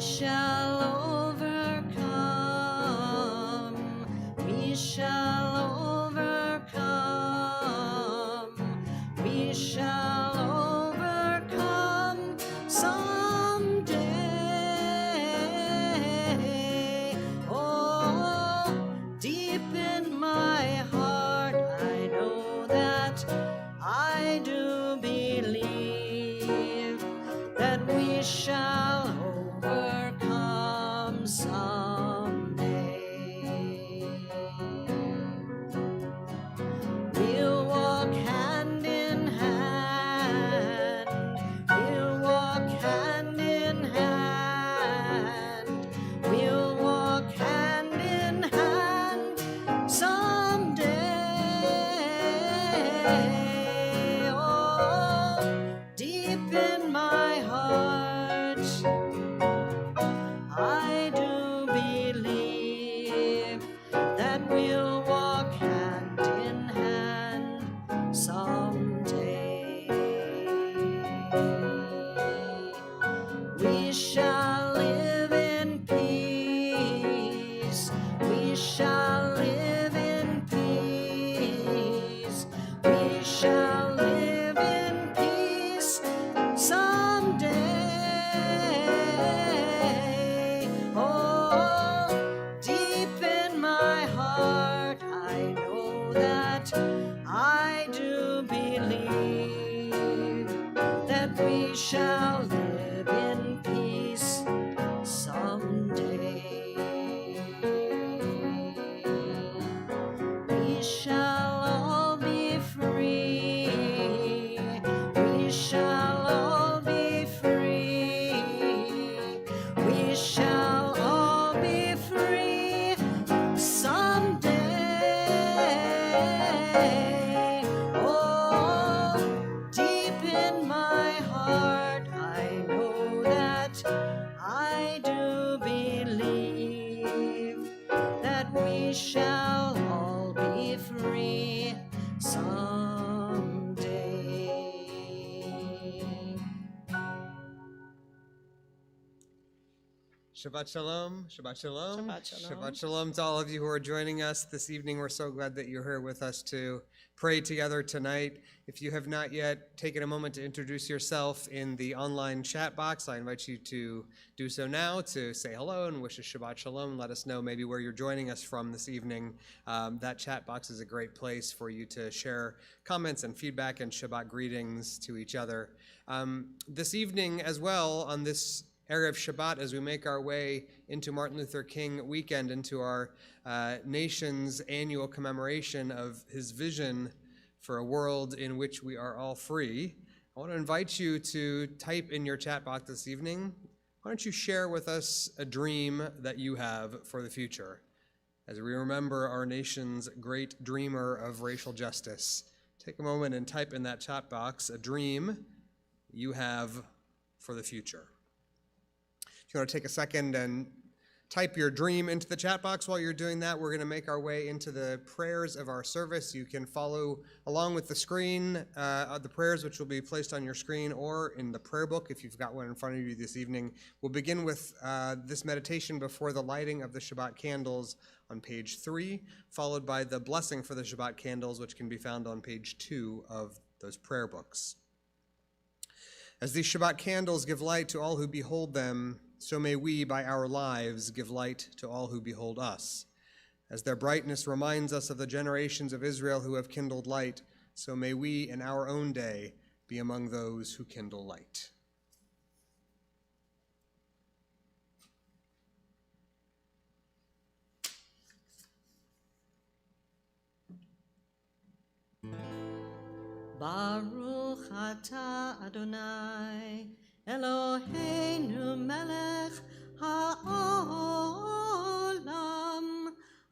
shall overcome. We shall overcome. We shall overcome someday. Oh, deep in my heart, I know that I do believe that we shall overcome someday. We'll walk hand in hand. We'll walk hand in hand. We'll walk hand in hand someday. Oh, deep in my heart, I do believe that we'll walk hand in hand someday. We shall live in peace. We shall live in peace. We shall live in peace someday. Oh, deep in my heart, I know that I do believe that we shall live in peace someday. We shall all be free. We shall all be free. We shall all be free someday. Oh, deep in my heart, I know that I do believe that we shall all be free someday. Shabbat Shalom, Shabbat Shalom, Shabbat Shalom. Shabbat Shalom to all of you who are joining us this evening. We're so glad that you're here with us to pray together tonight. If you have not yet taken a moment to introduce yourself in the online chat box, I invite you to do so now, to say hello and wish us Shabbat Shalom. Let us know maybe where you're joining us from this evening. That chat box is a great place for you to share comments and feedback and Shabbat greetings to each other. This evening as well, on this Erev Shabbat, as we make our way into Martin Luther King weekend, into our nation's annual commemoration of his vision for a world in which we are all free, I want to invite you to type in your chat box this evening. Why don't you share with us a dream that you have for the future, as we remember our nation's great dreamer of racial justice. Take a moment and type in that chat box a dream you have for the future. If you want to take a second and type your dream into the chat box while you're doing that, we're going to make our way into the prayers of our service. You can follow along with the screen, the prayers which will be placed on your screen or in the prayer book if you've got one in front of you this evening. We'll begin with this meditation before the lighting of the Shabbat candles on page 3, followed by the blessing for the Shabbat candles, which can be found on page 2 of those prayer books. As these Shabbat candles give light to all who behold them, so may we, by our lives, give light to all who behold us. As their brightness reminds us of the generations of Israel who have kindled light, so may we, in our own day, be among those who kindle light. Baruch atah Adonai Eloheinu melech ha'olam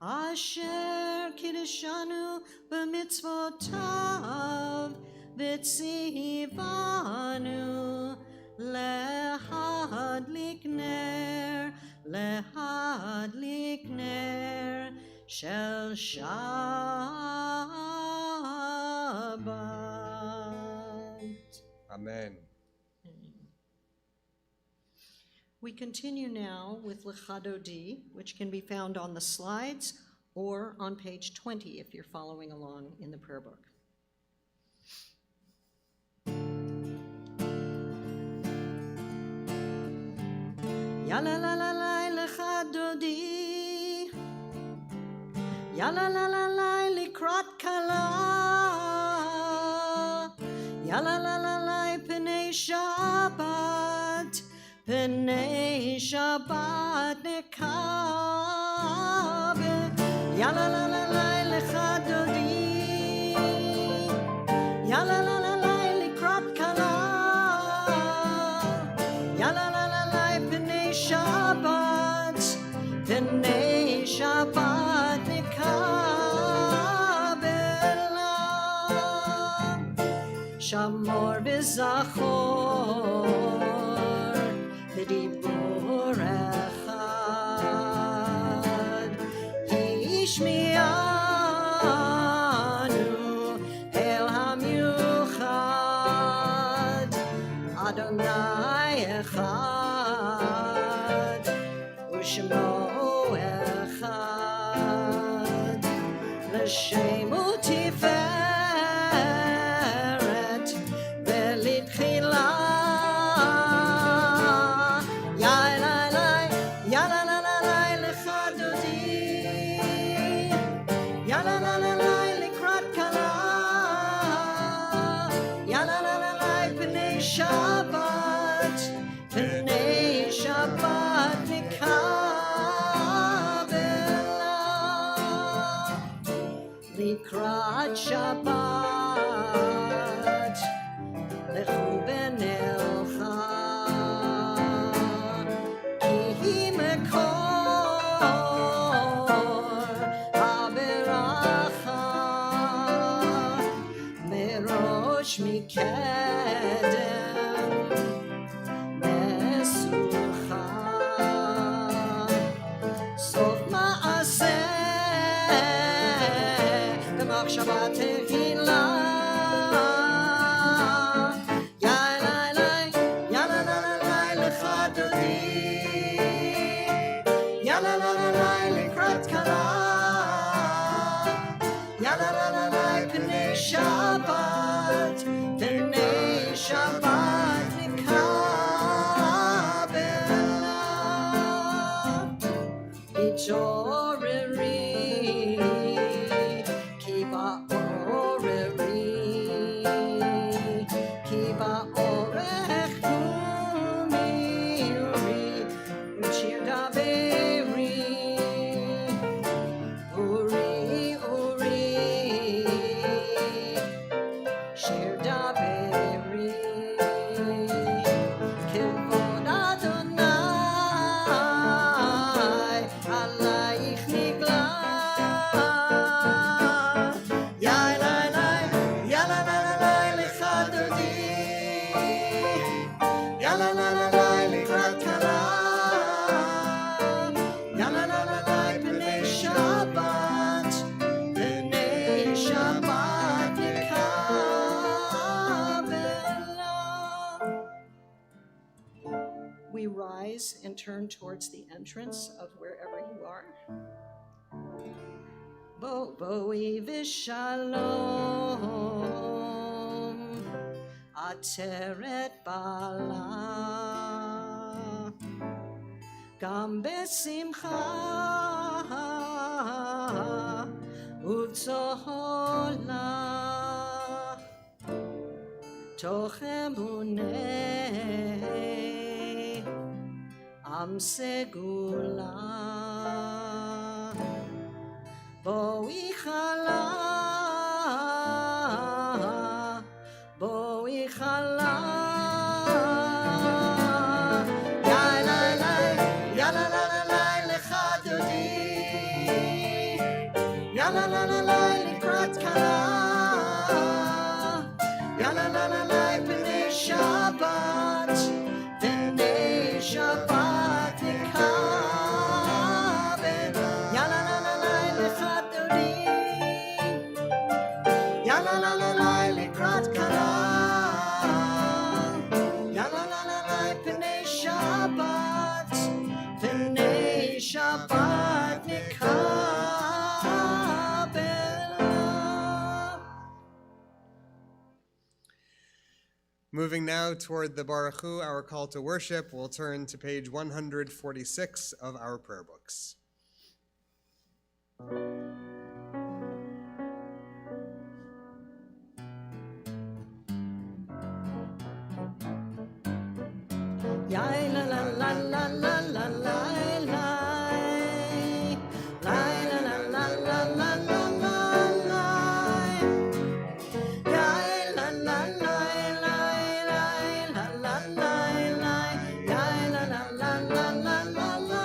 asher kiddushanu b'mitzvotav v'tzivanu lehadlik ner shel Shabbat. Amen. We continue now with L'chadodi, which can be found on the slides or on page 20 if you're following along in the prayer book. Ya la la la la L'chadodi, ya la la la la Likrat Kala, ya la la la la Pnei Shabbat, Pnei Shabbat Nekab, ya la la la la L'chadodi, ya la la la la Likrat Kala, ya la la la la Pnei Shabbat, Pnei Shabbat Nekab, Shamor v'zachor b'dibur echad, Hishmi'anu el hamiuchad, Adonai echad, U'shemo echad, L'shem u'tiferet v'litchila, ya la la l'chadodi, ya la la likrat kala, ya la la pnei Shabbat, pnei Shabbat nikabela, likrat Shabbat, lechu benelcha, ki mekor haberacha, merosh mikedem mesucha, sof ma'aseh b'machshava tehila, ya la la l'chadodi, ya la la likrat kala, ya la la pnei Shabbat, pnei Shabbat nikabela, Itoreri, kiba oreri, kiba orech umiri, uchir daveri, uri, shir daveri, kivod Adonai, alayich nigla, ya la l'chadodi, ya la likrat kala, ya la pnei Shabbat, pnei Shabbat nikabela. We rise and turn towards the entrance of wherever you are. Bo'oi v'shalom, ateret bala, gam besimcha uv'zola, toch emunei am segula, bo'oi chala, ya la l'chadodi, ya la likrat kala, ya la pnei Shabbat, pnei Shabbat nikabela, ya la l'chadodi, ya la likrat kala, ya la pnei Shabbat. Moving now toward the Baruch Hu, our call to worship, we'll turn to page 146 of our prayer books. Yai la la la la la la la la. Lai la la la la la la la la. Yai la la la la la la la la la. Yai la la la la la la la la.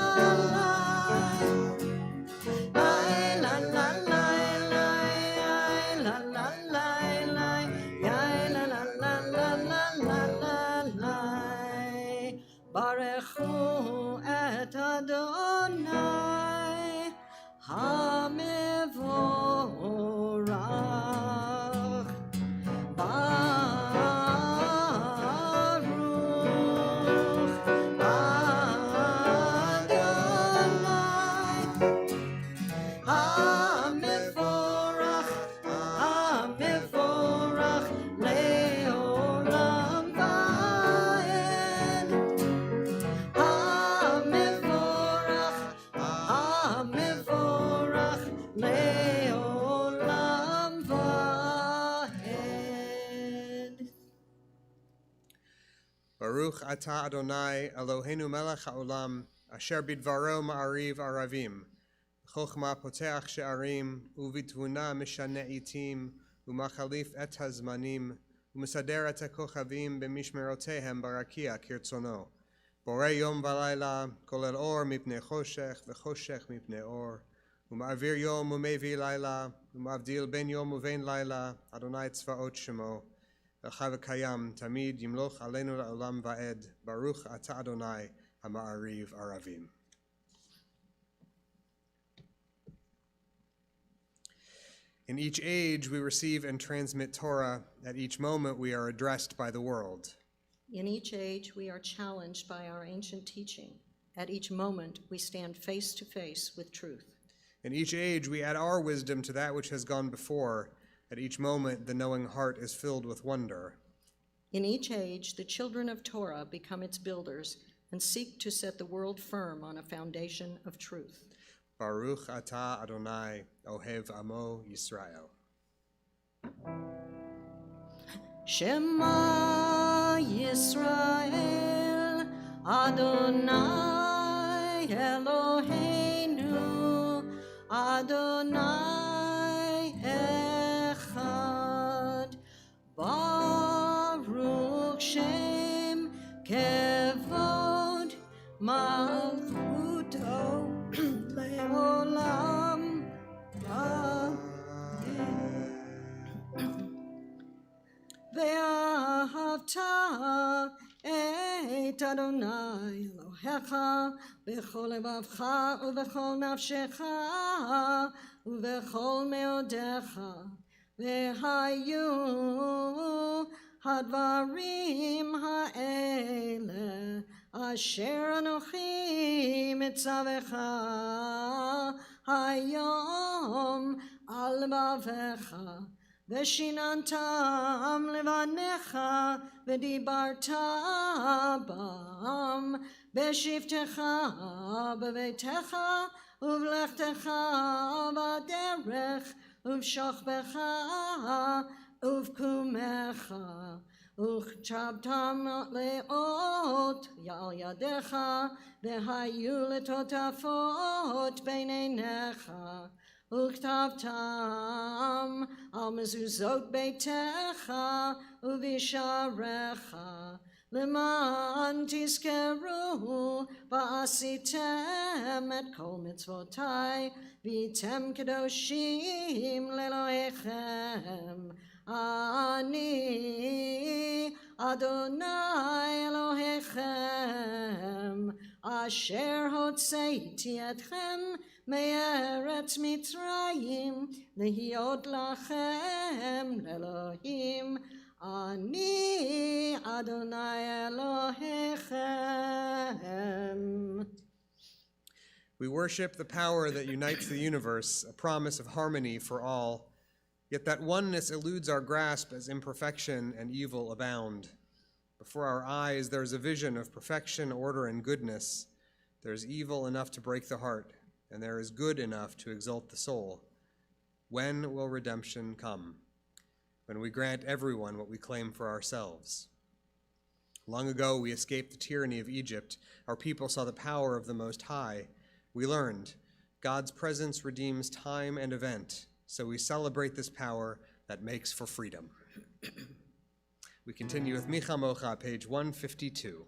Lai la la la la la la la la. Yai la la la la la la la. Baruch Hu et Adonai HaMevorach Baruch Adonai HaMevorach HaMevorach Leolam Vaed HaMevorach Leolam Vaed. Baruch atah Adonai Eloheinu melech haolam asher bidvaro ma'ariv aravim chochma poteach she'arim uvitvuna mishane itim umachalif et hazmanim umesader et hakochavim b'mishmerotehem barakia kirtzono borei yom v'layla kolel or mipnei choshech v'choshech mipnei or uma'avir yom umevi layla uma'avdil ben yom uvein layla Adonai tzvaot shemo Elchav Kayam Tamid Yimloch Aleinu La'olam Va'ed Baruch Ata Adonai HaMa'ariv Aravim. In each age we receive and transmit Torah. At each moment we are addressed by the world. In each age, we are challenged by our ancient teaching. At each moment, we stand face to face with truth. In each age we add our wisdom to that which has gone before. At each moment the knowing heart is filled with wonder. In each age, the children of Torah become its builders and seek to set the world firm on a foundation of truth. Baruch Ata Adonai Ohev Amo Yisrael. Shema Yisrael, Adonai Eloheinu, Adonai Echad, Baruch Shem Kevod Malchuto Leolam Ve'ahavta et Adonai Elohecha b'chol lebavcha u'b'chol nafshecha u'b'chol meodecha ve'hayu hadvarim ha'ele asher anochi mitzavecha hayom al levavecha Veshinantam levanecha v'dibarta bam b'shivtecha b'veitecha uv'lechtecha b'derech uv'shachbecha uv'kumecha uchtabtam leot yal yadecha v'hayu letotafot b'neinecha Uktavtam al mezuzot beitecha uvisharecha leman tizkeru va'asitem et kol mitzvotai v'item kedoshim leloechem ani Adonai Elohechem asher hotzeiti etchem Me'eretz Mitzrayim lehiot lachem Elohim ani Adonai Elohechem. We worship the power that unites the universe, a promise of harmony for all. Yet that oneness eludes our grasp as imperfection and evil abound. Before our eyes, there's a vision of perfection, order, and goodness. There's evil enough to break the heart, and there is good enough to exalt the soul. When will redemption come? When we grant everyone what we claim for ourselves. Long ago, we escaped the tyranny of Egypt. Our people saw the power of the Most High. We learned God's presence redeems time and event, so we celebrate this power that makes for freedom. We continue with Micha Mocha, page 152.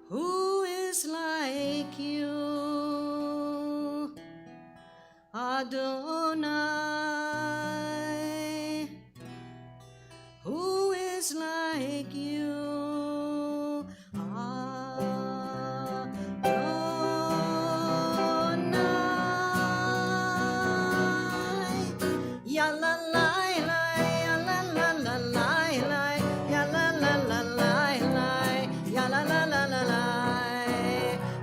Who is like you, Adonai? Who is like you, Adonai? Ya la la la, ya la la la la, ya la la la la, ya la la la la la,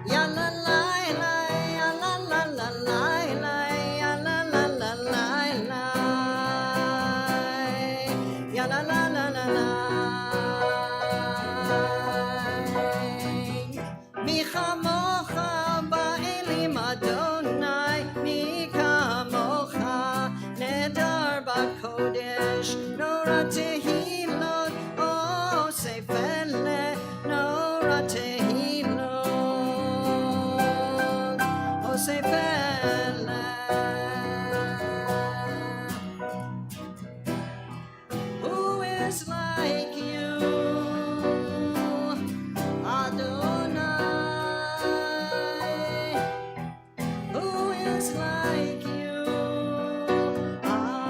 ya la la la, ya la la la la, ya la la la la, ya la la la la la. Mi chamocha ba'elim Adonai, mi kamocha nedar b'kodesh, nora tehilot, oh sefele, nora tehilot, oh sefele. Who is like you, Adonai? Who is like you, Adonai?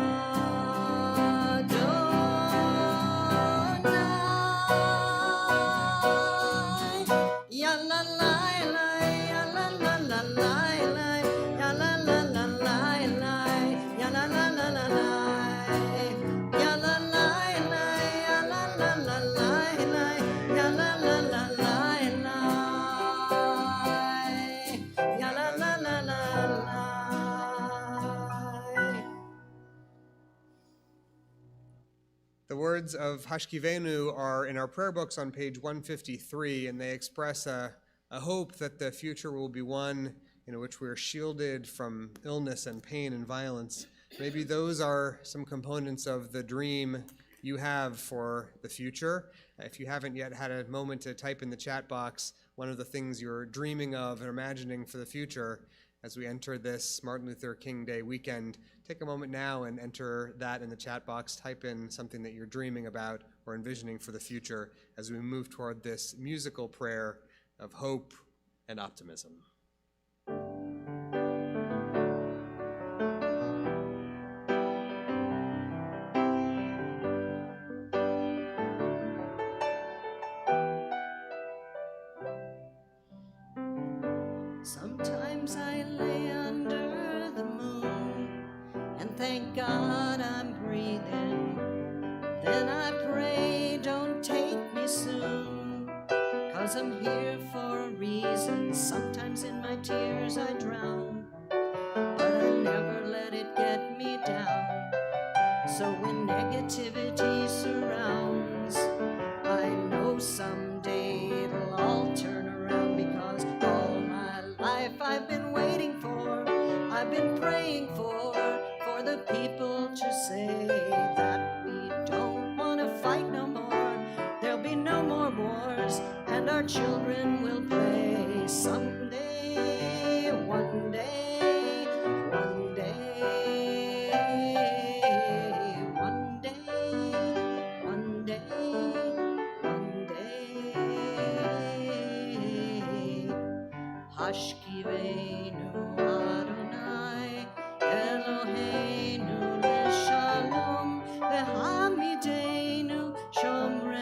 Ya la la la, ya la la la la, ya la la la la, ya la la la la la, ya la la la, ya la la la la, ya la la la la, ya la la la la la. The words of Hashkivenu are in our prayer books on page 153, and they express a hope that the future will be one in which we are shielded from illness and pain and violence. Maybe those are some components of the dream you have for the future. If you haven't yet had a moment to type in the chat box one of the things you're dreaming of and imagining for the future as we enter this Martin Luther King Day weekend, take a moment now and enter that in the chat box. Type in something that you're dreaming about or envisioning for the future as we move toward this musical prayer of hope and optimism. Sometimes I lay under the moon and thank God I'm breathing. Then I pray, don't take me soon, 'cause I'm here for a reason. Sometimes in my tears I drown, but I never let it get me down. So when negativity surrounds, I know someday it'll all turn around, because all my life I've been waiting for, I've been praying for the people to say that we don't want to fight no more. There'll be no more wars, and our children will play someday, one day, one day, one day, one day, one day. Hashkivenu Adonai, Eloheinu leshalom, v'hamidenu shomreinu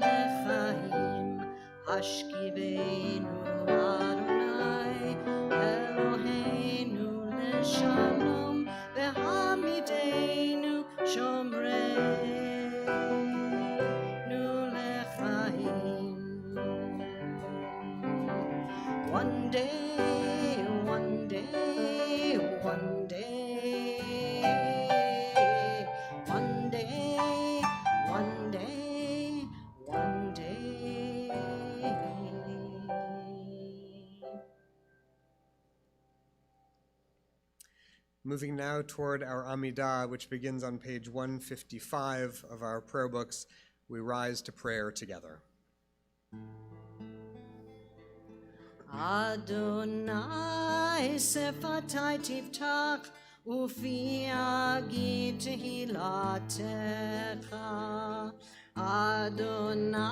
lechaim. Hashkivenu Adonai, Eloheinu leshalom, v'hamidenu shomreinu lechaim. One day, one day, one day, one day, Moving now toward our Amidah, which begins on page 155 of our prayer books, we rise to prayer together. Adonai sefatai tiftach ufi agi tehilatecha. Adonai,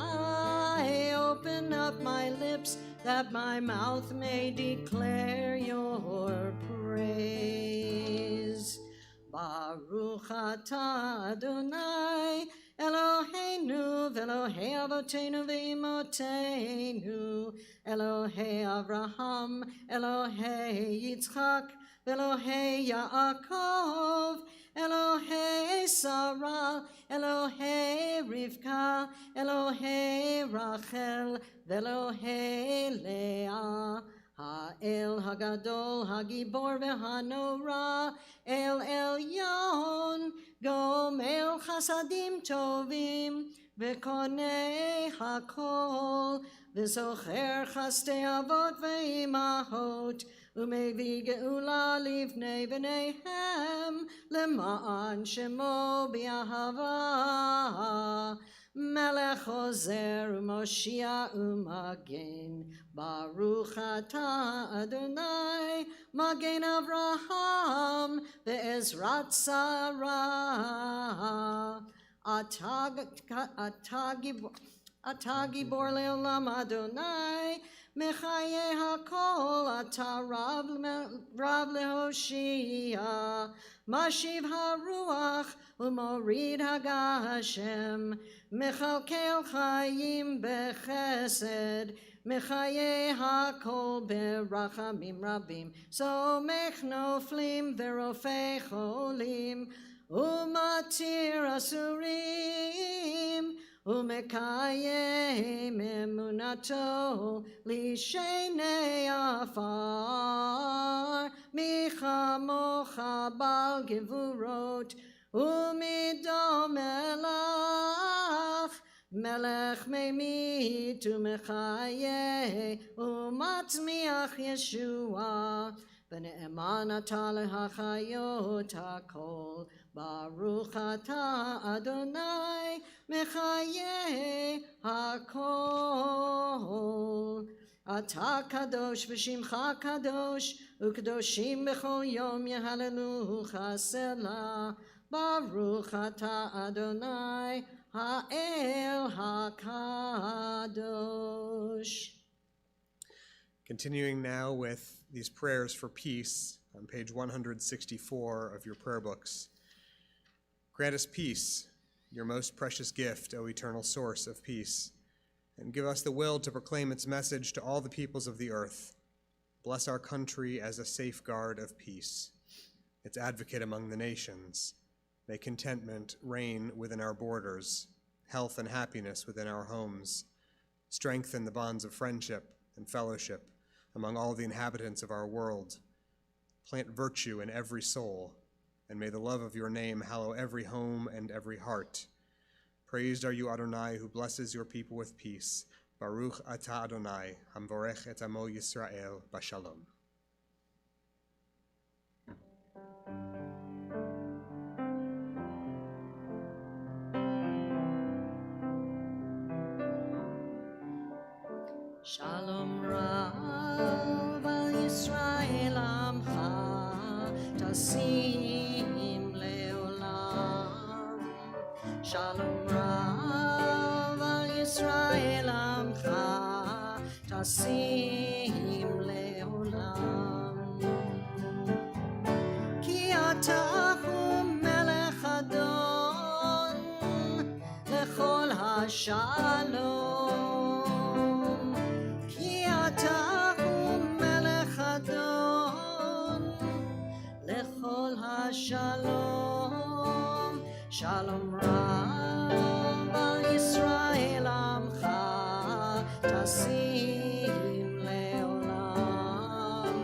open up my lips that my mouth may declare your praise. Baruch atah Adonai Eloheinu v'Elohei avotenu v'imotenu, Elohei Avraham, Elohei Yitzchak, v'Elohei Yaakov, Elohei Sarah, Elohei Rivka, Elohei Rachel, v'Elohei Leah. Ha'el Hagadol, Hagibor v'Hanora, El Elyon, Gomel Chasadim Tovim, V'konei Hakol, V'zocher Chastei Avot v'imahot, Umevi Geula Livnei B'neihem, Lema'an Shemo B'Ahava. Melech Ozer u'Moshiach u'Magen, Baruch atah Adonai, Magen Avraham ve'ezrat Sarah. Atah gibor le'olam Adonai, Mechaye hakol, atah rav lehoshia, Mashiv haruach u'morid hagashem, Mechalkel chayim bechesed, Mechaye hakol berachamim rabim, Somech noflim verofei cholim, Umatir asurim, Umekayem emunato lishenei afar, Michamocha bal gevurot, Umidom elach, Melech meimit umechaye, Umatzmiach Yeshua, V'ne'eman atah lehachayot hakol, Baruch atah Adonai, Mechaye hakol. Atah kadosh v'shimcha kadosh, u'kadoshim b'chol yom yehallelucha selah. Baruch atah Adonai, ha'el hakadosh. Continuing now with these prayers for peace on page 164 of your prayer books. Grant us peace, your most precious gift, O eternal source of peace, and give us the will to proclaim its message to all the peoples of the earth. Bless our country as a safeguard of peace, its advocate among the nations. May contentment reign within our borders, health and happiness within our homes. Strengthen the bonds of friendship and fellowship among all the inhabitants of our world. Plant virtue in every soul, and may the love of your name hallow every home and every heart. Praised are you, Adonai, who blesses your people with peace. Baruch atah Adonai, hamvorech et amo Yisrael b'shalom. Shalom Rav al Yisrael Amcha, Tasim leolam. Shalom Rav al Yisrael Amcha, Tasim leolam. Ki atah hu melech adon, lechol hashalom. Shalom, Shalom Rav al Yisrael Amcha, Tasim leolam.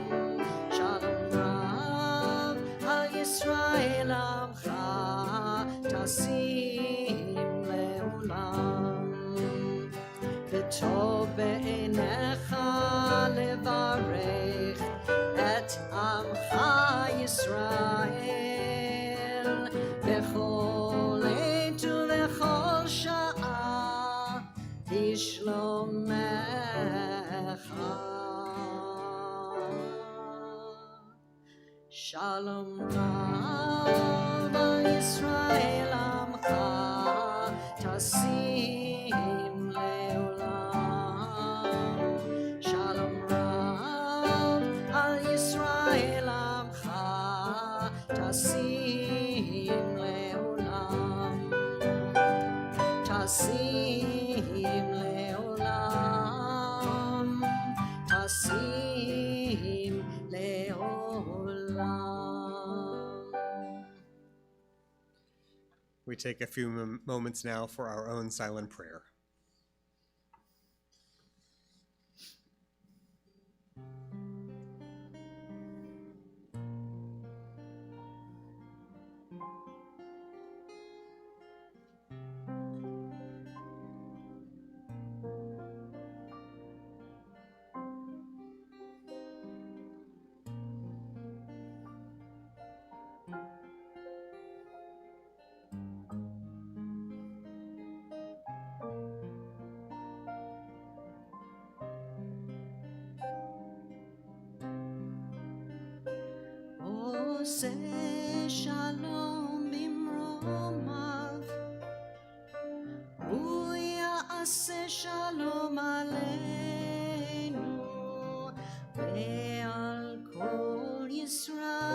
Shalom Rav al Yisrael Amcha, Tasim leolam. V'tov be'einecha levarech et am לעמך ישראל בכל עת ובכל שעה בשלומך. שלום רב על ישראל עמך תשים לעולם. שלום רב על ישראל עמך תשים לעולם. תשים לעולם. תשים לעולם. We take a few moments now for our own silent prayer. עושה שלום במרומיו, הוא יעשה שלום עלינו ועל כל ישראל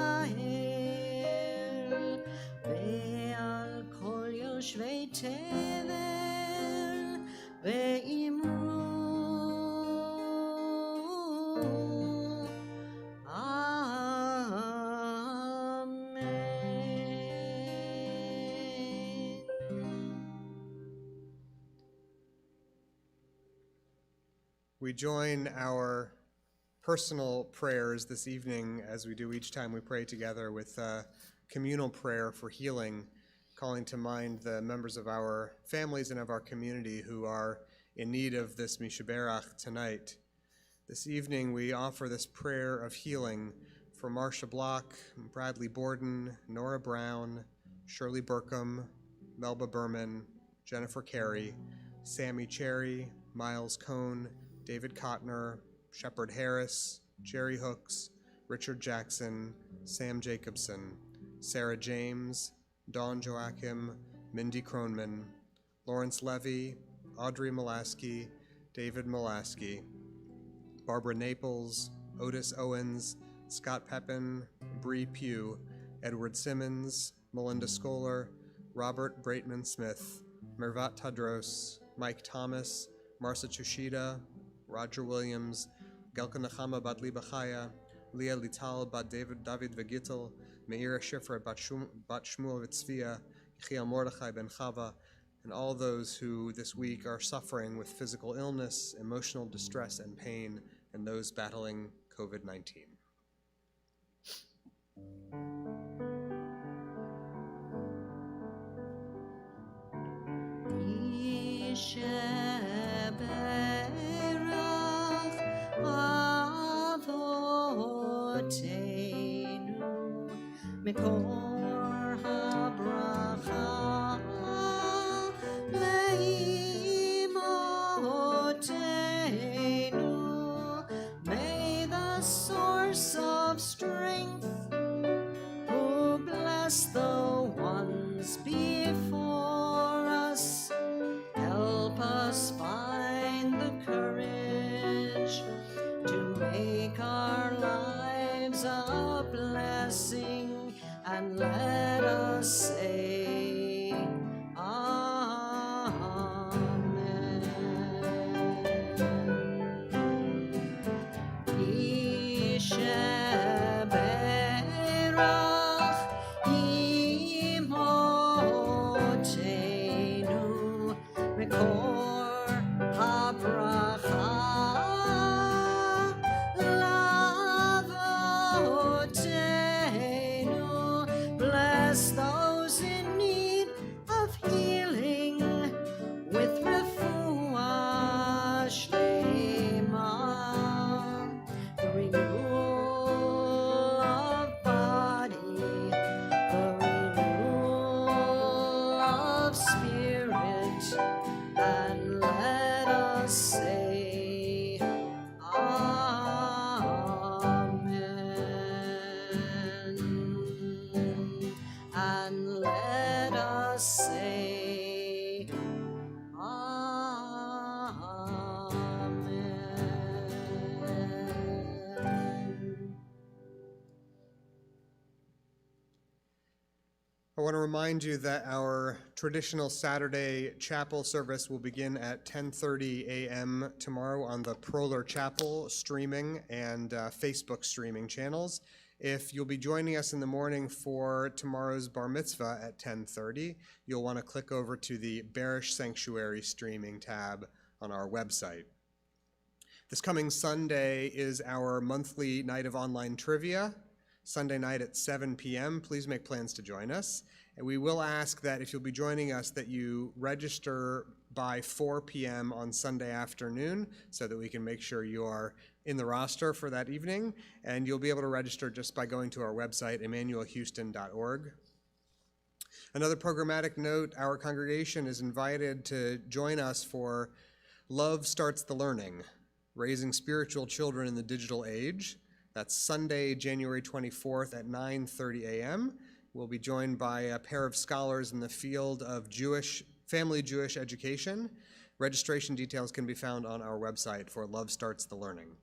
ועל כל יושבי תבל ואמרו We join our personal prayers this evening, as we do each time we pray together, with a communal prayer for healing, calling to mind the members of our families and of our community who are in need of this Mishaberach tonight. This evening we offer this prayer of healing for Marcia Block, Bradley Borden, Nora Brown, Shirley Burkham, Melba Berman, Jennifer Carey, Sammy Cherry, Miles Cohn, David Kottner, Shepard Harris, Jerry Hooks, Richard Jackson, Sam Jacobson, Sarah James, Dawn Joachim, Mindy Kronman, Lawrence Levy, Audrey Molaski, David Molaski, Barbara Naples, Otis Owens, Scott Pepin, Bree Pugh, Edward Simmons, Melinda Scholar, Robert Braitman Smith, Mervat Tadros, Mike Thomas, Marcia Chushida, Roger Williams, Gelka Nechama Bat Liba Chaya, Leah Lital Bat David Vegittel, Meira Schiffer Bat Shmuel Vitzvia, Yechiel Mordechai Ben Chava, and all those who this week are suffering with physical illness, emotional distress and pain, and those battling COVID-19. מקור הברכה לאמותינו. May the source of strength who bless the ones before us help us find the courage to make our lives a blessing. And let us say Amen. Yisheberach imotenu Mekor habracha bless those in need of healing with refuah shlema, the renewal I want to remind you that our traditional Saturday chapel service will begin at 10:30 a.m. tomorrow on the Proler Chapel streaming and Facebook streaming channels. If you'll be joining us in the morning for tomorrow's bar mitzvah at 10:30, you'll want to click over to the Barish Sanctuary streaming tab on our website. This coming Sunday is our monthly night of online trivia. Sunday night at 7 p.m. Please make plans to join us. And we will ask that if you'll be joining us that you register by 4 p.m. on Sunday afternoon so that we can make sure you are in the roster for that evening. And you'll be able to register just by going to our website, emmanuelhouston.org. Another programmatic note, our congregation is invited to join us for Love Starts the Learning, Raising Spiritual Children in the Digital Age. That's Sunday, January 24th at 9:30 a.m. We'll be joined by a pair of scholars in the field of family Jewish education. Registration details can be found on our website for Love Starts the Learning.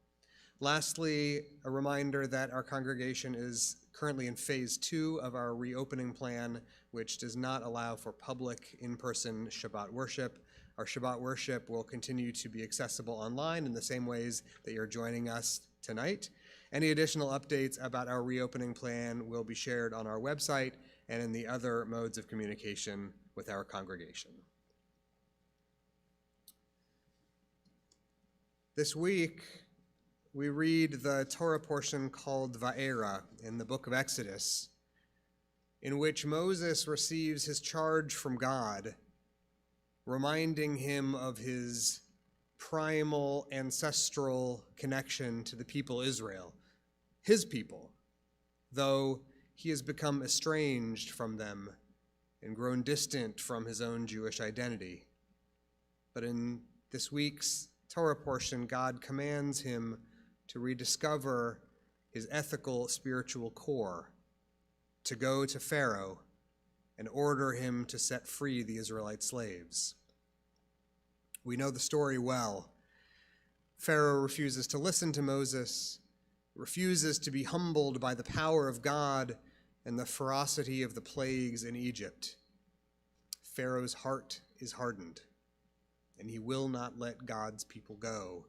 Lastly, a reminder that our congregation is currently in phase 2 of our reopening plan, which does not allow for public in-person Shabbat worship. Our Shabbat worship will continue to be accessible online in the same ways that you're joining us tonight. Any additional updates about our reopening plan will be shared on our website and in the other modes of communication with our congregation. This week, we read the Torah portion called Va'era in the book of Exodus, in which Moses receives his charge from God, reminding him of his primal ancestral connection to the people Israel, his people, though he has become estranged from them and grown distant from his own Jewish identity. But in this week's Torah portion, God commands him to rediscover his ethical, spiritual core, to go to Pharaoh and order him to set free the Israelite slaves. We know the story well. Pharaoh refuses to listen to Moses, refuses to be humbled by the power of God and the ferocity of the plagues in Egypt. Pharaoh's heart is hardened, and he will not let God's people go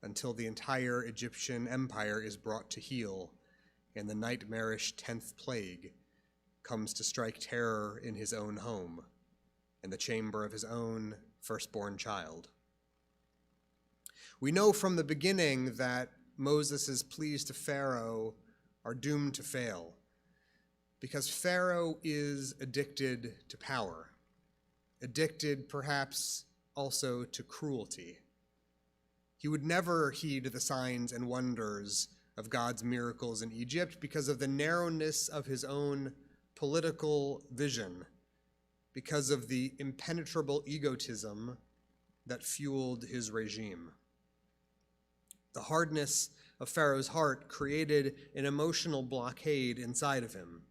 until the entire Egyptian empire is brought to heel and the nightmarish 10th plague comes to strike terror in his own home and the chamber of his own firstborn child. We know from the beginning that Moses' pleas to Pharaoh are doomed to fail because Pharaoh is addicted to power, addicted perhaps also to cruelty. He would never heed the signs and wonders of God's miracles in Egypt because of the narrowness of his own political vision, because of the impenetrable egotism that fueled his regime. The hardness of Pharaoh's heart created an emotional blockade inside of him,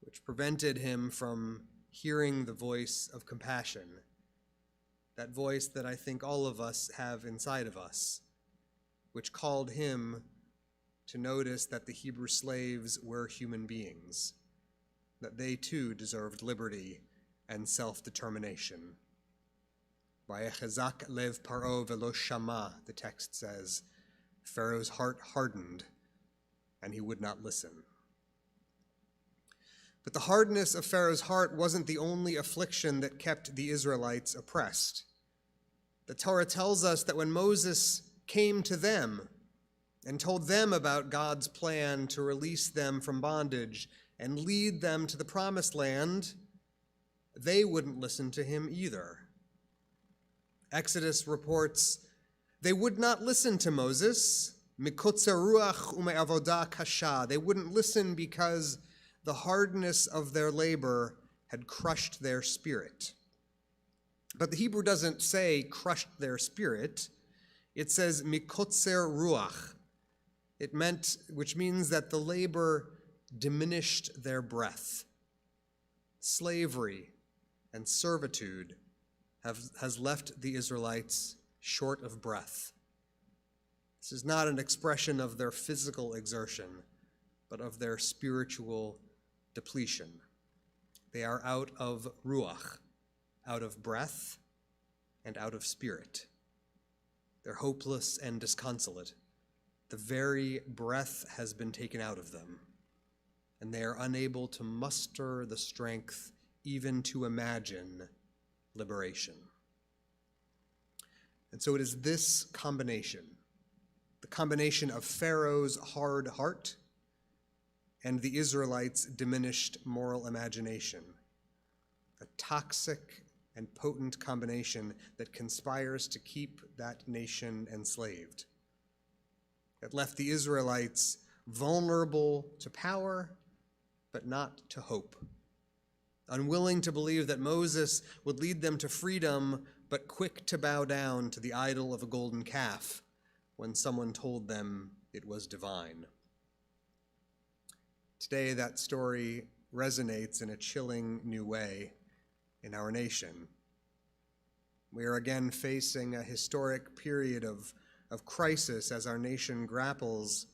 which prevented him from hearing the voice of compassion, that voice that I think all of us have inside of us, which called him to notice that the Hebrew slaves were human beings, that they too deserved liberty and self-determination. Vayechazak lev paro velo shama, the text says. Pharaoh's heart hardened, and he would not listen. But the hardness of Pharaoh's heart wasn't the only affliction that kept the Israelites oppressed. The Torah tells us that when Moses came to them and told them about God's plan to release them from bondage and lead them to the promised land, they wouldn't listen to him either. Exodus reports, they would not listen to Moses, mikotzer ruach ume'avodah kasha. They wouldn't listen because the hardness of their labor had crushed their spirit. But the Hebrew doesn't say crushed their spirit. It says mikotzer ruach. Which means that the labor diminished their breath. Slavery and servitude has left the Israelites short of breath. This is not an expression of their physical exertion, but of their spiritual depletion. They are out of ruach, out of breath, and out of spirit. They're hopeless and disconsolate. The very breath has been taken out of them, and they are unable to muster the strength even to imagine liberation. And so it is this combination, the combination of Pharaoh's hard heart and the Israelites' diminished moral imagination, a toxic and potent combination that conspires to keep that nation enslaved. It left the Israelites vulnerable to power, but not to hope, unwilling to believe that Moses would lead them to freedom, but quick to bow down to the idol of a golden calf when someone told them it was divine. Today, that story resonates in a chilling new way in our nation. We are again facing a historic period of crisis as our nation grapples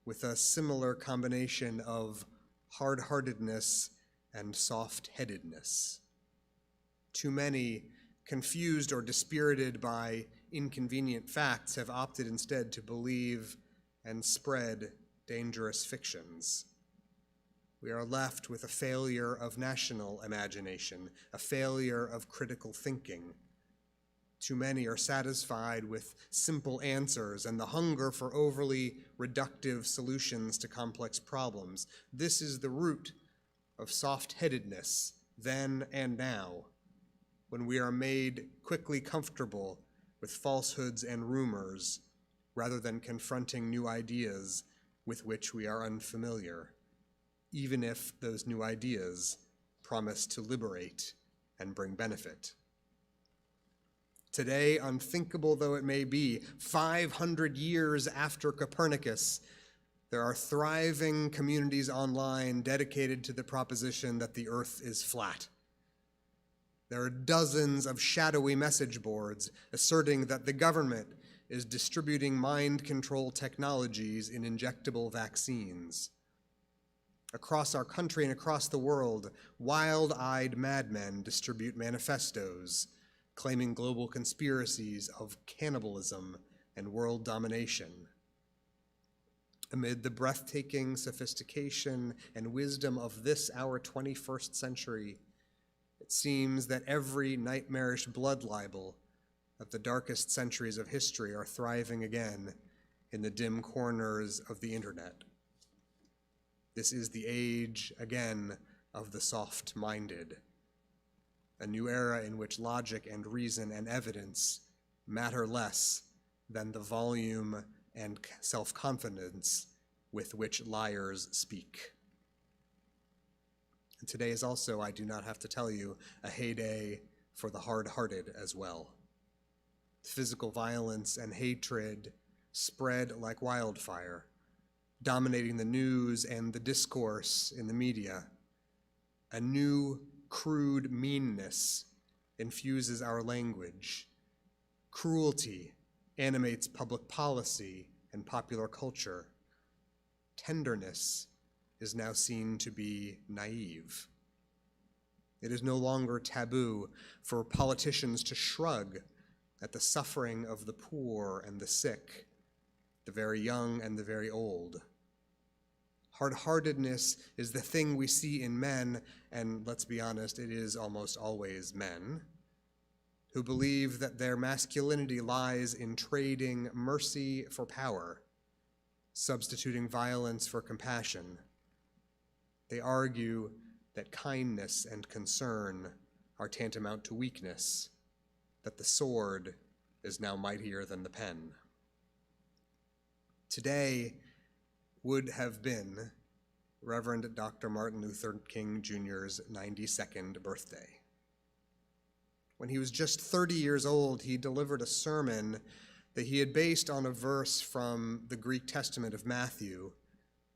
with a similar combination of hard-heartedness and soft-headedness. Too many, confused or dispirited by inconvenient facts, have opted instead to believe and spread dangerous fictions. We are left with a failure of national imagination, a failure of critical thinking. Too many are satisfied with simple answers and the hunger for overly reductive solutions to complex problems. This is the root of soft-headedness then and now, when we are made quickly comfortable with falsehoods and rumors rather than confronting new ideas with which we are unfamiliar, even if those new ideas promise to liberate and bring benefit. Today, unthinkable though it may be, 500 years after Copernicus, there are thriving communities online dedicated to the proposition that the earth is flat. There are dozens of shadowy message boards asserting that the government is distributing mind control technologies in injectable vaccines. Across our country and across the world, wild-eyed madmen distribute manifestos claiming global conspiracies of cannibalism and world domination. Amid the breathtaking sophistication and wisdom of this, our 21st century, it seems that every nightmarish blood libel of the darkest centuries of history are thriving again in the dim corners of the internet. This is the age, again, of the soft-minded, a new era in which logic and reason and evidence matter less than the volume and self-confidence with which liars speak. And today is also, I do not have to tell you, a heyday for the hard-hearted as well. Physical violence and hatred spread like wildfire, dominating the news and the discourse in the media. A new, crude meanness infuses our language. Cruelty animates public policy and popular culture. Tenderness is now seen to be naive. It is no longer taboo for politicians to shrug at the suffering of the poor and the sick, the very young and the very old. Hard-heartedness is the thing we see in men, and let's be honest, it is almost always men, who believe that their masculinity lies in trading mercy for power, substituting violence for compassion. They argue that kindness and concern are tantamount to weakness, that the sword is now mightier than the pen. Today would have been Reverend Dr. Martin Luther King Jr.'s 92nd birthday. When he was just 30 years old, he delivered a sermon that he had based on a verse from the Greek Testament of Matthew,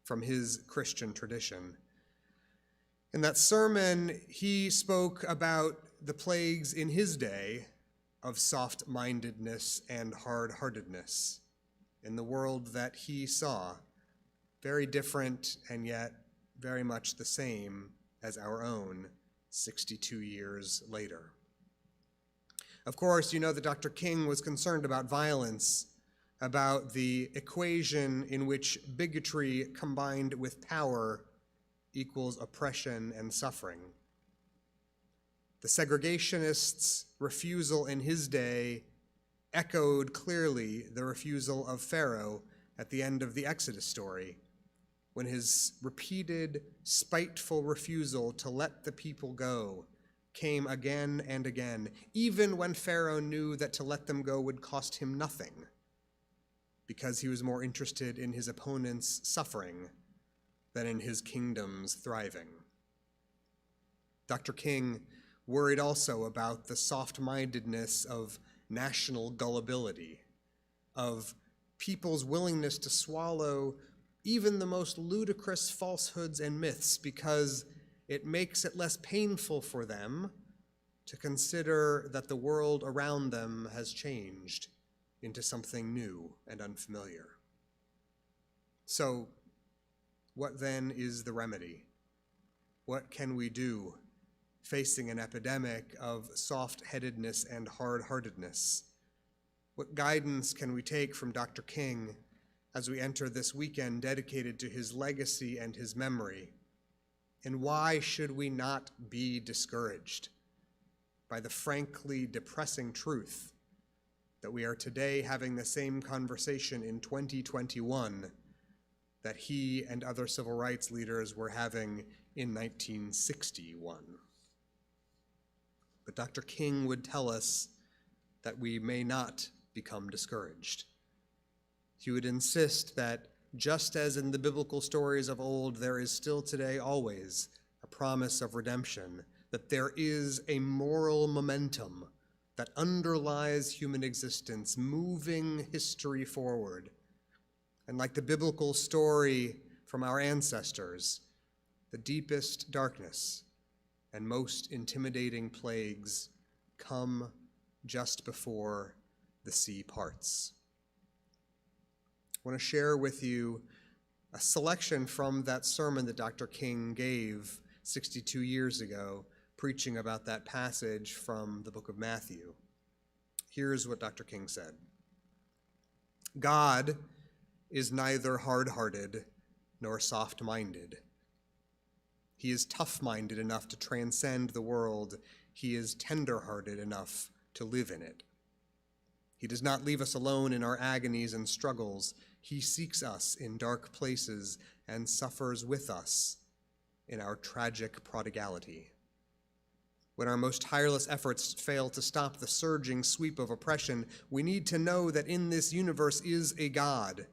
from his Christian tradition. In that sermon, he spoke about the plagues in his day of soft-mindedness and hard-heartedness in the world that he saw, very different and yet very much the same as our own 62 years later. Of course, you know that Dr. King was concerned about violence, about the equation in which bigotry combined with power equals oppression and suffering. The segregationists' refusal in his day echoed clearly the refusal of Pharaoh at the end of the Exodus story, when his repeated, spiteful refusal to let the people go came again and again, even when Pharaoh knew that to let them go would cost him nothing, because he was more interested in his opponent's suffering than in his kingdom's thriving. Dr. King worried also about the soft-mindedness of national gullibility, of people's willingness to swallow even the most ludicrous falsehoods and myths because it makes it less painful for them to consider that the world around them has changed into something new and unfamiliar. So, what then is the remedy? What can we do facing an epidemic of soft-headedness and hard-heartedness? What guidance can we take from Dr. King as we enter this weekend dedicated to his legacy and his memory? And why should we not be discouraged by the frankly depressing truth that we are today having the same conversation in 2021 that he and other civil rights leaders were having in 1961? But Dr. King would tell us that we may not become discouraged. He would insist that just as in the biblical stories of old, there is still today always a promise of redemption, that there is a moral momentum that underlies human existence, moving history forward. And like the biblical story from our ancestors, the deepest darkness and most intimidating plagues come just before the sea parts. I want to share with you a selection from that sermon that Dr. King gave 62 years ago, preaching about that passage from the book of Matthew. Here's what Dr. King said. God is neither hard-hearted nor soft-minded. He is tough-minded enough to transcend the world. He is tender-hearted enough to live in it. He does not leave us alone in our agonies and struggles. He seeks us in dark places and suffers with us in our tragic prodigality. When our most tireless efforts fail to stop the surging sweep of oppression, we need to know that in this universe is a God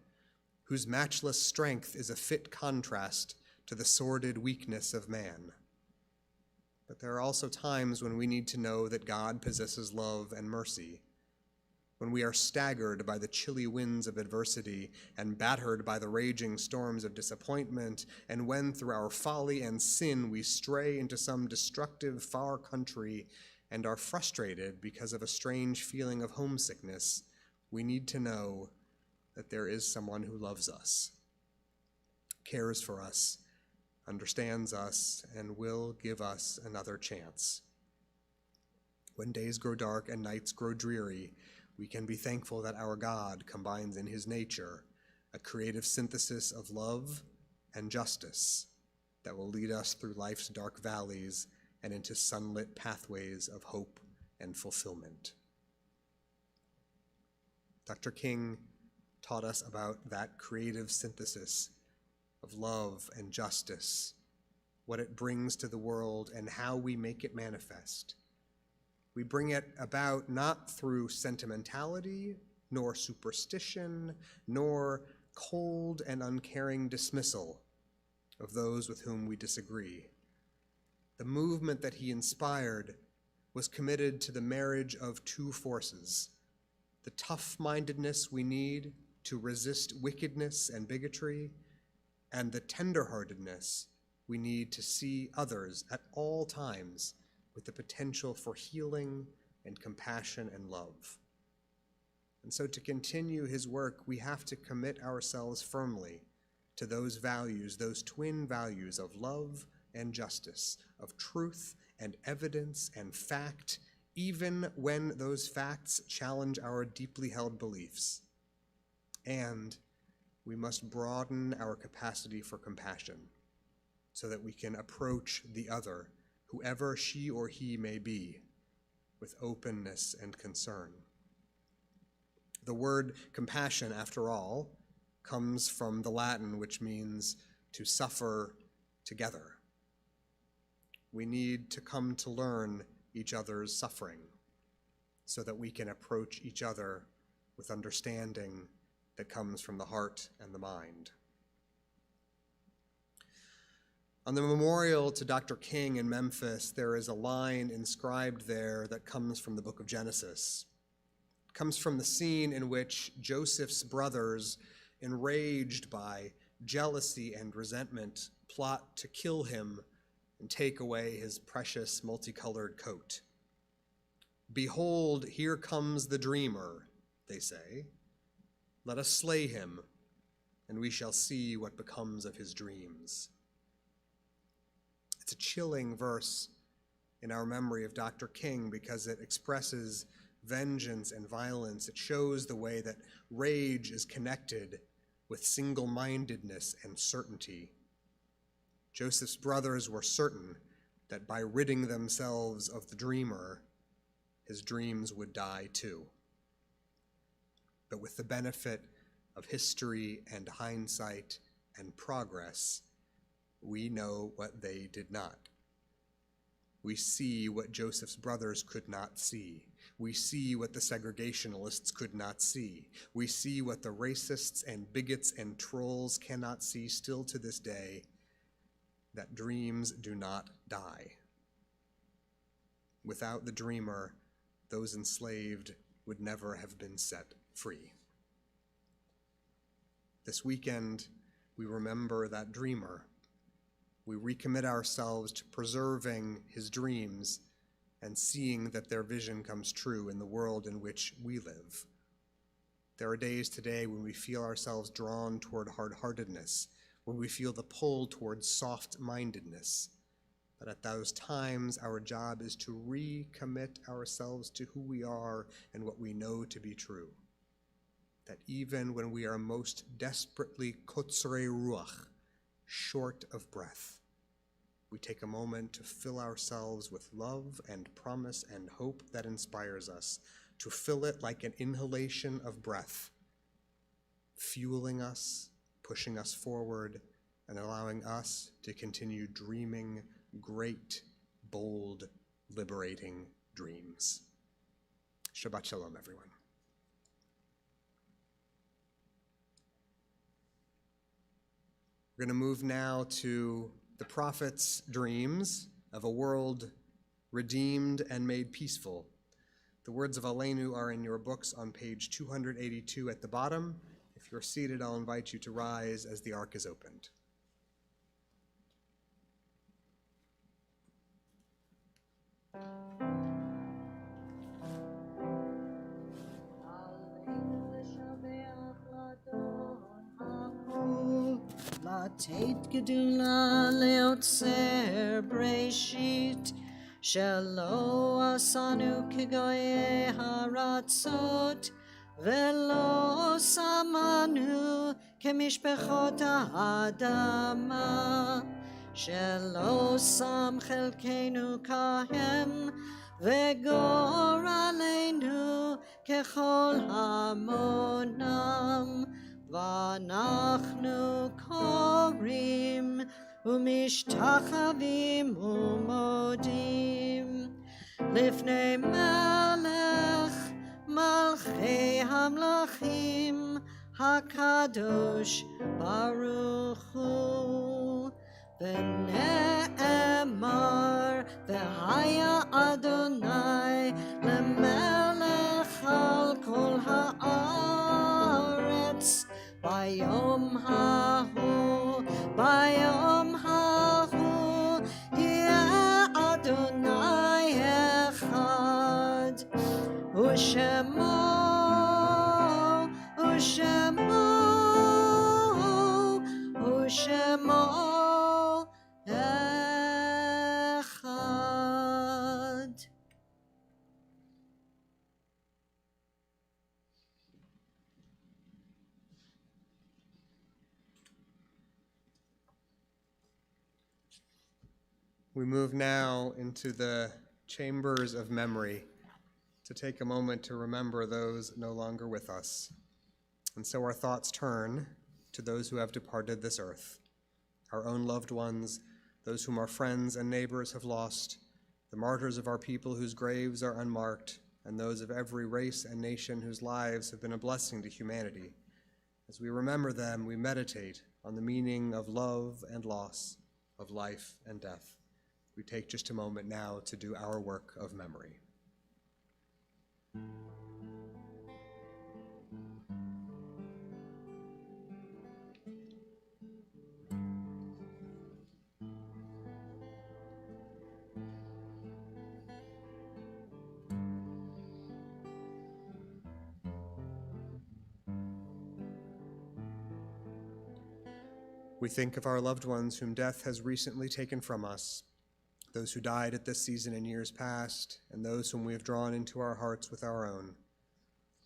whose matchless strength is a fit contrast to the sordid weakness of man. But there are also times when we need to know that God possesses love and mercy, when we are staggered by the chilly winds of adversity and battered by the raging storms of disappointment, and when through our folly and sin we stray into some destructive far country and are frustrated because of a strange feeling of homesickness, we need to know that there is someone who loves us, cares for us, understands us, and will give us another chance. When days grow dark and nights grow dreary, we can be thankful that our God combines in his nature a creative synthesis of love and justice that will lead us through life's dark valleys and into sunlit pathways of hope and fulfillment. Dr. King taught us about that creative synthesis of love and justice, what it brings to the world, and how we make it manifest. We bring it about not through sentimentality, nor superstition, nor cold and uncaring dismissal of those with whom we disagree. The movement that he inspired was committed to the marriage of two forces: the tough-mindedness we need to resist wickedness and bigotry, and the tenderheartedness we need to see others at all times with the potential for healing and compassion and love. And so to continue his work, we have to commit ourselves firmly to those values, those twin values of love and justice, of truth and evidence and fact, even when those facts challenge our deeply held beliefs. And we must broaden our capacity for compassion so that we can approach the other, whoever she or he may be, with openness and concern. The word compassion, after all, comes from the Latin, which means to suffer together. We need to come to learn each other's suffering so that we can approach each other with understanding that comes from the heart and the mind. On the memorial to Dr. King in Memphis, there is a line inscribed there that comes from the book of Genesis. It comes from the scene in which Joseph's brothers, enraged by jealousy and resentment, plot to kill him and take away his precious multicolored coat. "Behold, here comes the dreamer," they say. "Let us slay him, and we shall see what becomes of his dreams." It's a chilling verse in our memory of Dr. King because it expresses vengeance and violence. It shows the way that rage is connected with single-mindedness and certainty. Joseph's brothers were certain that by ridding themselves of the dreamer, his dreams would die too. But with the benefit of history and hindsight and progress, we know what they did not. We see what Joseph's brothers could not see. We see what the segregationalists could not see. We see what the racists and bigots and trolls cannot see still to this day, that dreams do not die. Without the dreamer, those enslaved would never have been set free. This weekend, we remember that dreamer. We recommit ourselves to preserving his dreams and seeing that their vision comes true in the world in which we live. There are days today when we feel ourselves drawn toward hard-heartedness, when we feel the pull towards soft-mindedness. But at those times, our job is to recommit ourselves to who we are and what we know to be true. That even when we are most desperately kotzrei ruach, short of breath, we take a moment to fill ourselves with love and promise and hope that inspires us, to fill it like an inhalation of breath, fueling us, pushing us forward, and allowing us to continue dreaming great, bold, liberating dreams. Shabbat Shalom, everyone. We're going to move now to the prophet's dreams of a world redeemed and made peaceful. The words of Emanu are in your books on page 282 at the bottom. If you're seated, I'll invite you to rise as the ark is opened. לתת גדולה ליוצר בראשית, שלא עשנו כגויי הארצות, ולא שמנו כמשפחות האדמה, שלא שם חלקנו כהם, וגורלנו ככל המונם. ואנחנו קוראים ומשתחווים ומודים לפני מלך מלכי המלכים הקדוש ברוך הוא. ונאמר והיה אדוני למלך על כל הארץ ביום ההוא, ביום ההוא יהיה אדוני אחד, ושמו ושמו ושמו We move now into the chambers of memory to take a moment to remember those no longer with us. And so our thoughts turn to those who have departed this earth, our own loved ones, those whom our friends and neighbors have lost, the martyrs of our people whose graves are unmarked, and those of every race and nation whose lives have been a blessing to humanity. As we remember them, we meditate on the meaning of love and loss, of life and death. We take just a moment now to do our work of memory. We think of our loved ones whom death has recently taken from us, those who died at this season in years past, and those whom we have drawn into our hearts with our own.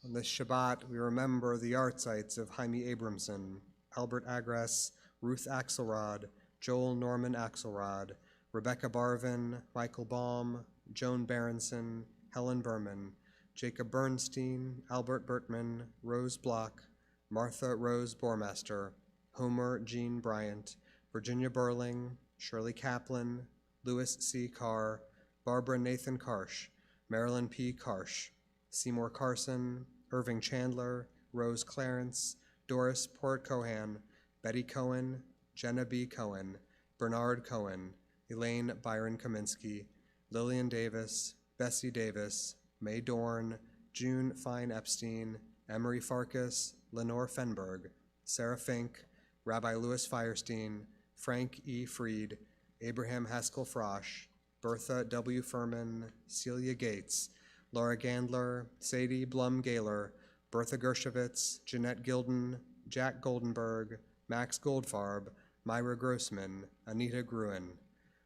On this Shabbat, we remember the yahrzeits of Jaime Abramson, Albert Agress, Ruth Axelrod, Joel Norman Axelrod, Rebecca Barvin, Michael Baum, Joan Berenson, Helen Berman, Jacob Bernstein, Albert Bertman, Rose Block, Martha Rose Bormaster, Homer Jean Bryant, Virginia Burling, Shirley Kaplan, Louis C. Carr, Barbara Nathan Karsh, Marilyn P. Karsh, Seymour Carson, Irving Chandler, Rose Clarence, Doris Port Cohan, Betty Cohen, Jenna B. Cohen, Bernard Cohen, Elaine Byron Kaminsky, Lillian Davis, Bessie Davis, May Dorn, June Fine Epstein, Emery Farkas, Lenore Fenberg, Sarah Fink, Rabbi Louis Firestein, Frank E. Freed, Abraham Haskell Frosch, Bertha W. Furman, Celia Gates, Laura Gandler, Sadie Blum Gaylor, Bertha Gershowitz, Jeanette Gilden, Jack Goldenberg, Max Goldfarb, Myra Grossman, Anita Gruen,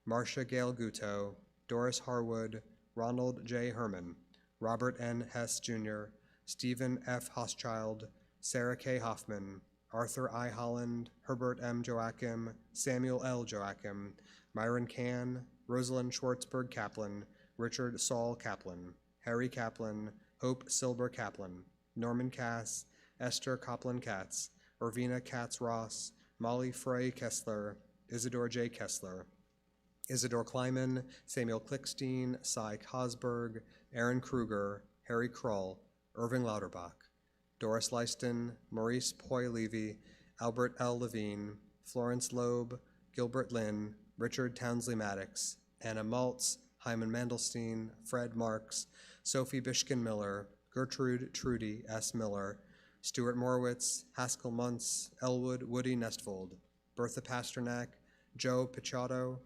Marcia Gale Guto, Doris Harwood, Ronald J. Herman, Robert N. Hess Jr., Stephen F. Hochschild, Sarah K. Hoffman, Arthur I. Holland, Herbert M. Joachim, Samuel L. Joachim, Myron Kahn, Rosalind Schwartzberg Kaplan, Richard Saul Kaplan, Harry Kaplan, Hope Silber Kaplan, Norman Cass, Esther Copland Katz, Irvina Katz Ross, Molly Frey Kessler, Isidore J. Kessler, Isidore Kleiman, Samuel Klickstein, Cy Cosberg, Aaron Kruger, Harry Kroll, Irving Lauterbach, Doris Leiston, Maurice Poy Levy, Albert L. Levine, Florence Loeb, Gilbert Lynn, Richard Townsley Maddox, Anna Maltz, Hyman Mandelstein, Fred Marks, Sophie Bishkin Miller, Gertrude Trudy S. Miller, Stuart Morwitz, Haskell Muntz, Elwood Woody Nestfold, Bertha Pasternak, Joe Pichotto,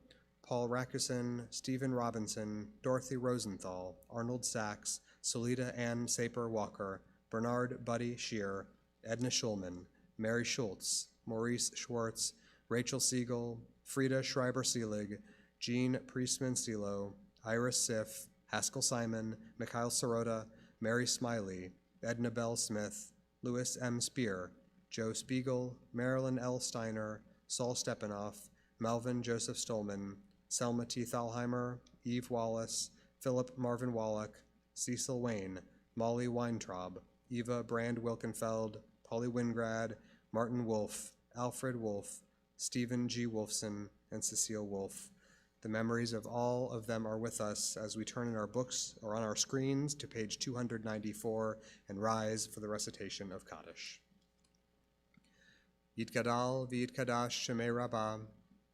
Paul Rakusin, Stephen Robinson, Dorothy Rosenthal, Arnold Sachs, Solita Ann Saper Walker, Bernard Buddy Shear, Edna Schulman, Mary Schultz, Maurice Schwartz, Rachel Siegel, Frida Schreiber-Seelig, Jean Priestman-Stilo, Iris Siff, Haskell Simon, Mikhail Sirota, Mary Smiley, Edna Bell Smith, Louis M. Spear, Joe Spiegel, Marilyn L. Steiner, Saul Stepanoff, Melvin Joseph Stolman, Selma T. Thalheimer, Eve Wallace, Philip Marvin Wallach, Cecil Wayne, Molly Weintraub, Eva Brand Wilkenfeld, Polly Wingrad, Martin Wolf, Alfred Wolf, Stephen G. Wolfson, and Cecile Wolf. The memories of all of them are with us as we turn in our books or on our screens to page 294 and rise for the recitation of Kaddish. Yitgadal v'yitkadash shemei Rabbah,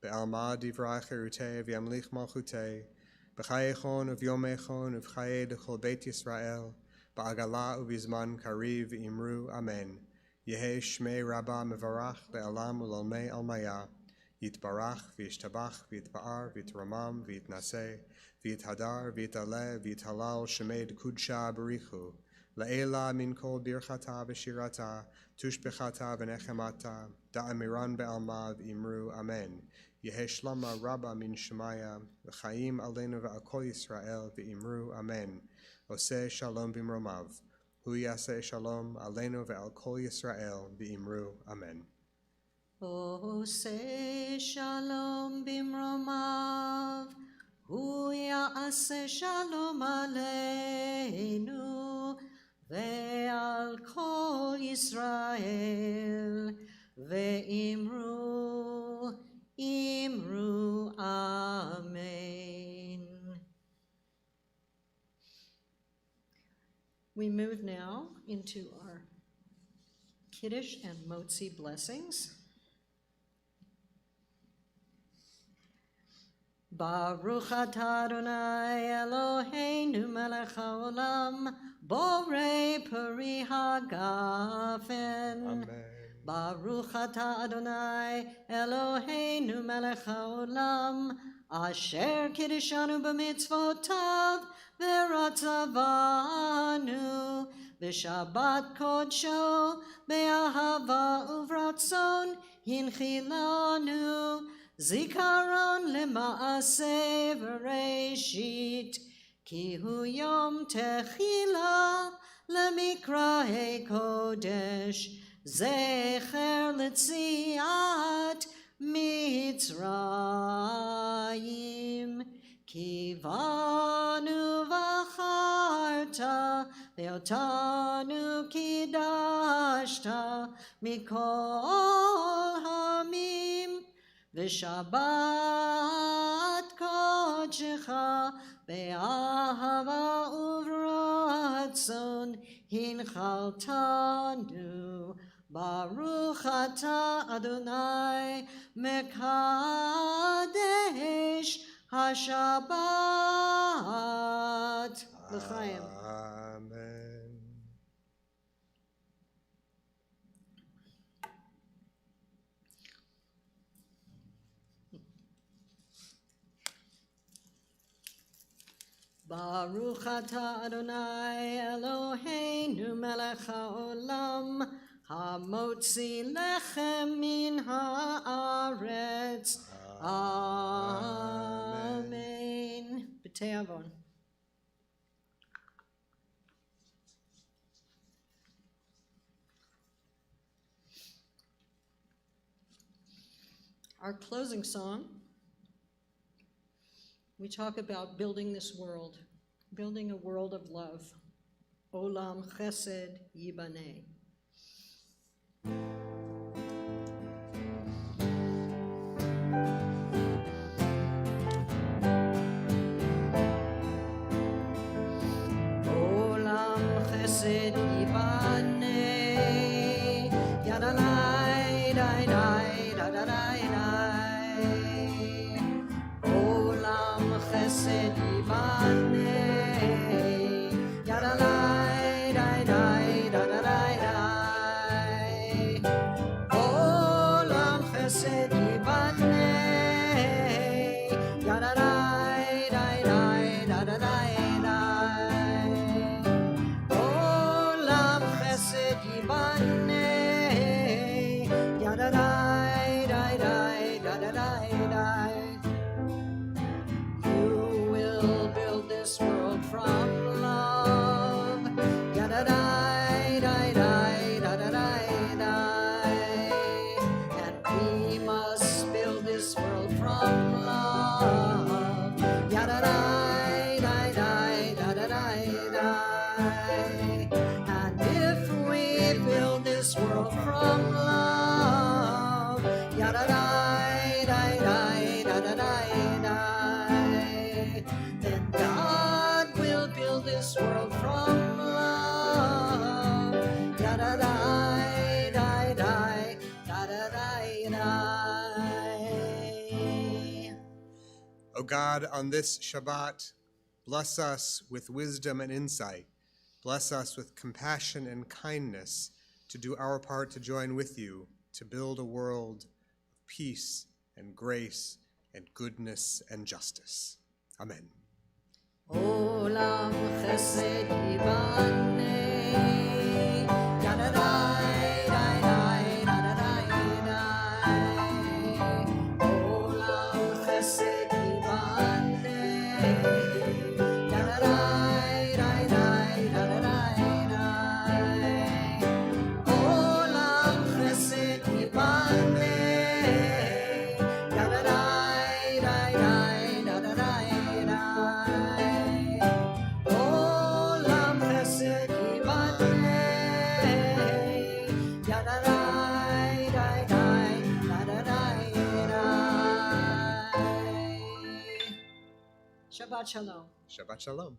be'alma divrei cherutei v'yamlich malchutei, b'chayechon uvyomechon uv'chaye dechol beit Yisrael, ba'agala uvizman kariv imru amen. Yehe shmei Rabbah mevarach le'alam u'lalmei almaya. Yitbarach v'yishtabach v'yitba'ar v'yitramam v'yitnaseh v'yithadar v'yitale v'yithalal shemed kudsha barichu. La'ela min kol birchata v'shirata tushbechata v'nechemata da'amiran be'alma v'imru amen. Yehe shlama Rabbah min shemaya v'chaim aleinu v'akol Yisrael v'imru amen. Oseh shalom b'imromav. Hu yaseh shalom aleinu ve'al kol Yisrael v'imru amen. Oseh shalom bimromav, יעשה שלום עלינו ועל כל ישראל, ואמרו, אמרו Amen. We move now into our Kiddush and Motzi blessings. Baruch atah Adonai Eloheinu melech haolam, borei peri hagafen. Amen. Baruch atah Adonai Eloheinu melech haolam, asher kiddishanu b'mitzvotav v'ratzavanu v'shabbat kodsho be'ahava uvratzon hinchilanu zikaron lema'aseh v'reishit ki hu yom techila lemikrahe kodesh zecher letziat Mitzrayim ki vanu v'acharta ve'otanu kidashta mikol hamim v'shabbat kodshecha be'ahava uvratzon hinchaltanu. Baruch atah Adonai mekadesh hashabbat. L'chaim. Amen. Baruch atah Adonai Eloheinu melech haolam, hamotzi lechem min haaretz. Amen. B'tei avon. Our closing song, we talk about building this world, building a world of love. Olam chesed yibaneh. Olam chesed yibaneh, yadalai, dai, dai, da, da, dai, dai. Olam chesed yibaneh, yadalai, dai, dai, da, da, dai, dai. Olam chesed yibaneh, yadalai, dai, dai, da, da, dai, dai. Olam chesed yibaneh, yadalai, dai, dai, da, da, dai, dai. You will build this world from love. Yadadai, dai, dai, da, da, dai, dai. And we must build this world from love. Yadadai, dai, dai, da, da, dai, dai. And if we build this world from love, yadadai, dai, dai, da, da, dai, dai, then God will build this world from love. Yadadai, dai, dai, da, da, dai, dai. O God, on this Shabbat, bless us with wisdom and insight. Bless us with compassion and kindness to do our part to join with you to build a world of peace and grace and goodness and justice. Amen. Olam chesed yibaneh, yadadai, dai, dai, da, da, dai, dai. Olam chesed yibaneh, yadadai, dai, dai, da, da, dai, dai. Olam chesed yibaneh, yadadai, dai, dai, da, da, dai, dai. Shabbat Shalom. Shabbat Shalom.